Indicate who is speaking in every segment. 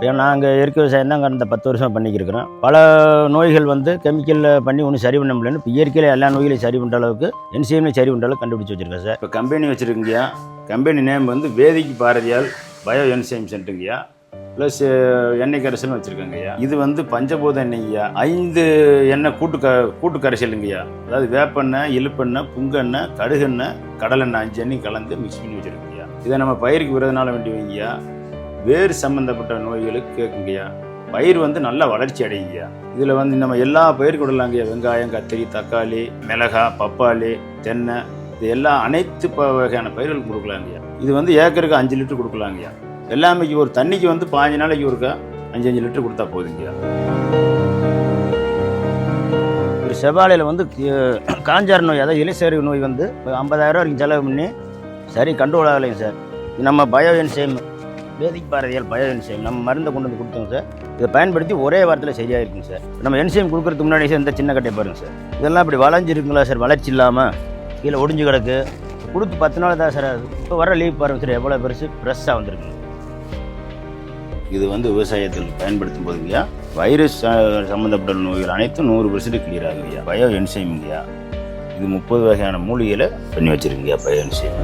Speaker 1: ஏன்னா நாங்கள் இயற்கை விவசாயம் தான் கடந்த 10 வருஷம் பண்ணிக்கிருக்கிறோம். பல நோய்கள் வந்து கெமிக்கலில் பண்ணி ஒன்றும் சரி பண்ண முடியலன்னு இப்போ இயற்கையில் எல்லா நோய்களையும் சரி பண்ணுற அளவுக்கு என்சிஎம்லையும் சரி பண்ணுற அளவுக்கு கண்டுபிடிச்சி வச்சுருக்கேன் சார். இப்போ கம்பெனி வச்சுருக்கீங்கயா. கம்பெனி நேம் வந்து வேதிக் பாரதியால் பயோ என்சைம் சென்டருங்கய்யா. ப்ளஸ் எண்ணெய் கரைசலும் வச்சுருக்கேங்கய்யா. இது வந்து பஞ்சபூத எண்ணெய்ங்கய்யா. 5 எண்ணெய் கூட்டு கரைசலுங்கய்யா. அதாவது வேப்பெண்ணெய், இழுப்பெண்ணெய், புங்கெண்ணெய், கடுகெண்ணெய், கடலெண்ணெய் 5 எண்ணெய் கலந்து மிக்ஸ் பண்ணி வச்சுருக்கீங்கய்யா. இதை நம்ம பயிருக்கு விடுறதுனால வேண்டி வைங்கய்யா. வேறு சம்மந்தப்பட்ட நோய்களுக்கு கேட்குங்கய்யா. பயிர் வந்து நல்லா வளர்ச்சி அடையுங்கய்யா. இதில் வந்து நம்ம எல்லா பயிருக்கு விடலாங்கய்யா. வெங்காயம், கத்திரி, தக்காளி, மிளகாய், பப்பாளி, தென்னை, இது எல்லாம் அனைத்து வகையான பயிர்களுக்கு கொடுக்கலாங்கய்யா. இது வந்து ஏக்கருக்கு 5 லிட்டர் கொடுக்கலாங்கய்யா. எல்லாமே ஒரு தண்ணிக்கு வந்து 15 நாளைக்கு ஒருக்கா 5 லிட்டர் கொடுத்தா போதுங்கய்யா. ஒரு செவ்வாழையில் வந்து காஞ்சார் நோய், அதாவது இலைச்சேர்வு நோய் வந்து 50,000 வரைக்கும் செலவு பண்ணி சரி கண்ட்ரோல் ஆகலைங்க சார். நம்ம பயோ என்சைம் வேதிக் பாரதியால் பயோ என்சைம் நம்ம மருந்தை கொண்டு வந்து கொடுத்தோங்க சார். இதை பயன்படுத்தி ஒரே வாரத்தில் சரியாக இருக்குங்க சார். நம்ம என்சைம் கொடுக்குறதுக்கு முன்னாடி சார் இந்த சின்ன கட்டையை பாருங்கள் சார். இதெல்லாம் இப்படி வளைஞ்சிருக்குங்களா சார், வளர்ச்சி இல்லாமல் கீழே ஒடிஞ்சு கிடக்கு. கொடுத்து 10 நாள் தான் சார். இப்போ வர லீவ் பாருங்கள் சார், எவ்வளோ பெருசு ஃப்ரெஷ்ஷாக வந்துருக்குங்க. இது வந்து விவசாயத்தில் பயன்படுத்தும் போதுங்கய்யா வைரஸ் சம்மந்தப்பட்ட நோய்கள் அனைத்தும் 100% கிளியர் ஆகுங்கய்யா. பயோ என்சைம்ங்கய்யா. இது 30 வகையான மூலிகையில் பண்ணி வச்சுருங்கய்யா பயோ என்சைம்.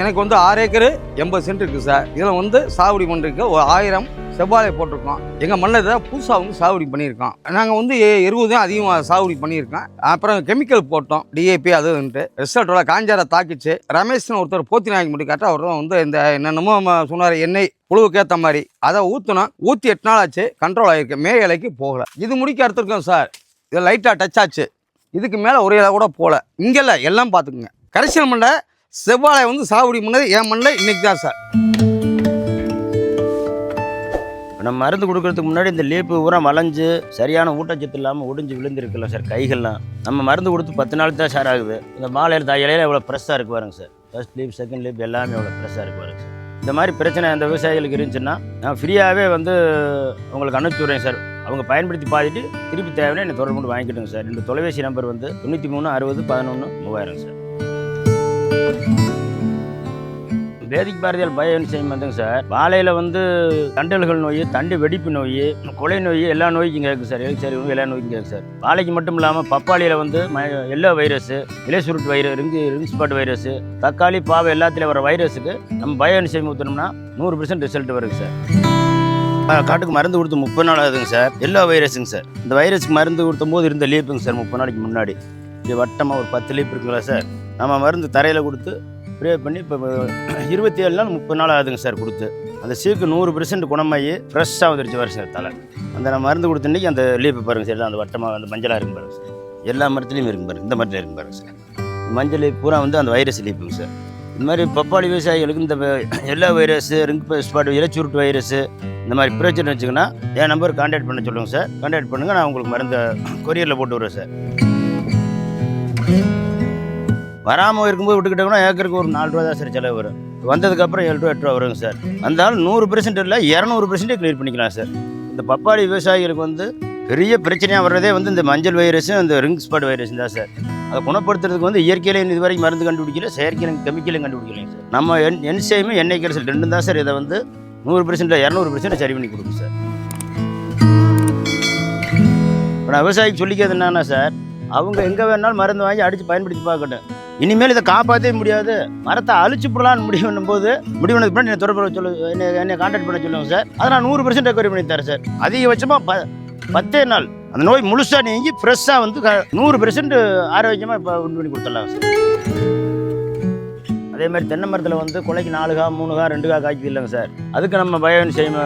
Speaker 2: எனக்கு வந்து 6 ஏக்கரு 80 சென்ட் இருக்குது சார். இதில் வந்து சாகுபடி பண்ணிருக்க ஒரு 1000 செவ்வாழை போட்டிருக்கோம். எங்கள் மண்ணில் புதுசாக வந்து சாகுபடி பண்ணியிருக்கோம். நாங்கள் வந்து எருவு தான் அதிகமாக சாகுபடி பண்ணியிருக்கோம். அப்புறம் கெமிக்கல் போட்டோம், டிஏபி அதுன்ட்டு. ரிசல்ட்டோட காஞ்சாரை தாக்கிச்சு. ரமேஷ்னு ஒருத்தர் போத்தி நாய்க்கு மட்டும் கேட்டால் அவர் வந்து இந்த என்னென்னமோ சொன்னார், எண்ணெய் புழுவுக்கு ஏற்ற மாதிரி அதை ஊற்றினோம். 8 நாள் ஆச்சு, கண்ட்ரோல் ஆகிருக்கு. மே இலைக்கு போகலை. இது முடிக்க எடுத்துருக்கோம் சார். இது லைட்டாக டச் ஆச்சு. இதுக்கு மேலே ஒரு இலை கூட போகல. இங்கே இல்லை, எல்லாம் பார்த்துக்குங்க. கரைசல் மண்டை செவ்வாழை வந்து சாகுபடி பண்ணது என் மண்ணில் இன்றைக்கி தான் சார்.
Speaker 1: நம்ம மருந்து கொடுக்கறதுக்கு முன்னாடி இந்த லீப்பு ஊரம் வளைஞ்சு சரியான ஊட்டச்சத்து இல்லாமல் ஒடிஞ்சு விழுந்துருக்குல்ல சார் கைகள்லாம். நம்ம மருந்து கொடுத்து 10 நாள் தான் சார் ஆகுது. இந்த மாலையில் இலையில எவ்வளோ ஃப்ரெஷ்ஷாக இருக்கு பாருங்க sir. First leaf, second leaf எல்லாமே எவ்வளோ ஃப்ரெஷ்ஷாக இருக்கு பாருங்க சார். இந்த மாதிரி பிரச்சனை அந்த விவசாயிகளுக்கு இருந்துச்சுன்னா நான் ஃப்ரீயாகவே வந்து உங்களுக்கு அனுப்பிச்சி விட்றேன் சார். அவங்க பயன்படுத்தி பார்த்துட்டு திருப்பி தேவைன்னா என்னை தொடர்பு கொண்டு வாங்கிக்கிட்டுங்க சார். இந்த தொலைபேசி நம்பர் வந்து 93 60 11 3000 சார். வேதிக் பாரதியால் பயோ என்சைம் வந்துங்க சார். வாழையில் வந்து தண்டல்கள் நோய், தண்டு வெடிப்பு நோய், கொலை நோய் எல்லா நோய்க்கும் கேட்குது சார். சரி எல்லா நோய்க்கும் கேட்குது சார். வாழைக்கு மட்டும் இல்லாமல் பப்பாளியில் வந்து எல்லோ வைரஸ், இலை சுருட்டு வைரஸ், ரிங் ஸ்பாட் வைரஸ், தக்காளி, பாவை எல்லாத்துலேயும் வர வைரஸுக்கு நம்ம பயோ என்சைம் ஊற்றினோம்னா 100% ரிசல்ட் வருது சார். காட்டுக்கு மருந்து கொடுத்து 30 நாள் ஆகுதுங்க சார். Yellow வைரஸுங்க sir. இந்த வைரஸுக்கு மருந்து கொடுத்தும் போது இருந்த லீப்புங்க சார் 30 நாளைக்கு முன்னாடி. இது வட்டமாக ஒரு 10 லீப் இருக்குங்களா சார். நம்ம மருந்து தரையில் கொடுத்து ஸ்ப்ரே பண்ணி இப்போ 27 நாள் 30 நாள் ஆகுதுங்க சார் கொடுத்து. அந்த சீக்கு 100% குணமாகி ஃப்ரெஷ்ஷாக வந்துருச்சு வரும் சார் தலை. அந்த நம்ம மருந்து கொடுத்த இன்றைக்கி அந்த லீப்பு பாருங்கள் சார். அந்த வட்டமாக அந்த மஞ்சளாக இருக்கும் பாருங்கள் சார். எல்லா மரத்துலையும் இருக்கும் பாருங்கள். இந்த மரத்தில் இருக்கும் பாருங்கள் சார். மஞ்சள் பூரா வந்து அந்த வைரஸ் லீப்புங்க சார். இந்த மாதிரி பப்பாளி விவசாயிகளுக்கு இந்த எல்லா வைரஸ், ரிங் ஸ்பாட், இலைச்சுருட்டு வைரஸ் இந்த மாதிரி பிரச்சனை வச்சுங்கன்னா என் நம்பர் கான்டாக்ட் பண்ண சொல்லுங்கள் சார். கான்டாக்ட் பண்ணுங்கள், நான் உங்களுக்கு மருந்து கொரியரில் போட்டு விட்றேன் சார். வராமல் இருக்கும்போது விட்டுக்கிட்டோம்னா ஏக்கருக்கு ஒரு 4 ரூபா தான் சார் செலவு வரும். வந்ததுக்கப்புறம் 7 ரூபா 8 ரூபா வருங்க சார். அந்தாலும் 100% இல்லை 200% கிளியர் பண்ணிக்கலாம் சார். இந்த பப்பாளி விவசாயிகளுக்கு வந்து பெரிய பிரச்சனையாக வர்றதே வந்து இந்த மஞ்சள் வைரஸும் இந்த ரிங் ஸ்பாட் வைரஸ் தான் சார். அதை குணப்படுத்துறதுக்கு வந்து இயற்கையிலையும் இது வரைக்கும் மருந்து கண்டுபிடிக்கல, செயற்கையிலும் கெமிக்கலையும் கண்டுபிடிக்கலைங்க சார். நம்ம என்சைமும் எண்ணெய் கரைசல் 2 தான் சார் இதை வந்து 100% 200% சரி பண்ணி கொடுக்கும் சார். இப்போ நான் விவசாயிக்கு சொல்லிக்கிறது என்னன்னா சார், அவங்க எங்கே வேணாலும் மருந்து வாங்கி அடித்து பயன்படுத்தி பார்க்கட்டும். இனிமேல் இதை காப்பாற்றவே முடியாது, மரத்தை அழிச்சு போடலான்னு முடிவு பண்ணும்போது முடிவுனதுக்கு முன்னாடி என்னை தொடர்பு என்னை கான்டாக்ட் பண்ண சொல்லுங்கள் சார். அதை நான் 100% ரெக்கவரி பண்ணி தரேன் சார். அதிகபட்சமாக 10 நாள் அந்த நோய் முழுசாக நீங்கி ஃப்ரெஷ்ஷாக வந்து 100% ஆரோக்கியமாக இப்போ உண்டு பண்ணி கொடுத்துடலாம் சார். அதே மாதிரி தென்னை மரத்தில் வந்து கொலைக்கு 4 கா 3 கா 2 கா காய்க்குது இல்லைங்க சார். அதுக்கு நம்ம பயோ என்சைம்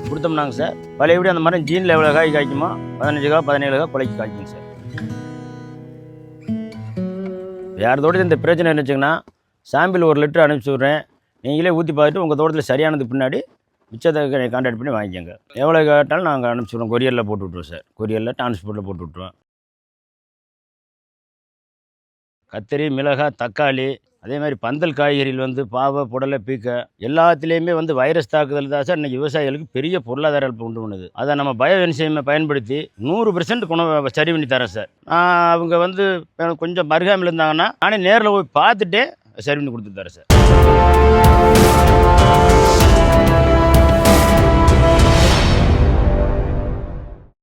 Speaker 1: கொடுத்தோம்னாங்க சார். பழையபடி அந்த மரம் ஜீனில் எவ்வளோ காய் காய்க்குமோ 15 கா 17 கா கொலைக்கு காய்க்குங்க சார். யாரதோடு இந்த பிரச்சனை இருந்துச்சுங்கன்னா சாம்பிள் 1 லிட்டர் அனுப்பிச்சி விட்றேன். நீங்களே ஊற்றி பார்த்துட்டு உங்கள் தோட்டத்தில் சரியானதுக்கு பின்னாடி மிச்சத்தை கான்டாக்ட் பண்ணி வாங்கிக்கோங்க. எவ்வளோ கேட்டாலும் நாங்கள் அனுப்பிச்சி விட்றோம். கொரியரில் போட்டு விட்ருவோம் சார். கொரியரில் டிரான்ஸ்போர்ட்டில் போட்டு விட்ருவோம். கத்திரி, மிளகாய், தக்காளி, அதே மாதிரி பந்தல் காய்கறிகள் வந்து பாவை, புடலை, பீக்கை எல்லாத்துலேயுமே வந்து வைரஸ் தாக்குதல் தான் சார் இன்றைக்கி விவசாயிகளுக்கு பெரிய பொருளாதார இழப்பு உண்டு பண்ணுது. அதை நம்ம பயோ என்சைமை பயன்படுத்தி 100% சரி பண்ணி தரேன் சார். அவங்க வந்து கொஞ்சம் மருகாமல் இருந்தாங்கன்னா நானே நேரில் போய் பார்த்துட்டே சரி பண்ணி கொடுத்து தரேன் சார்.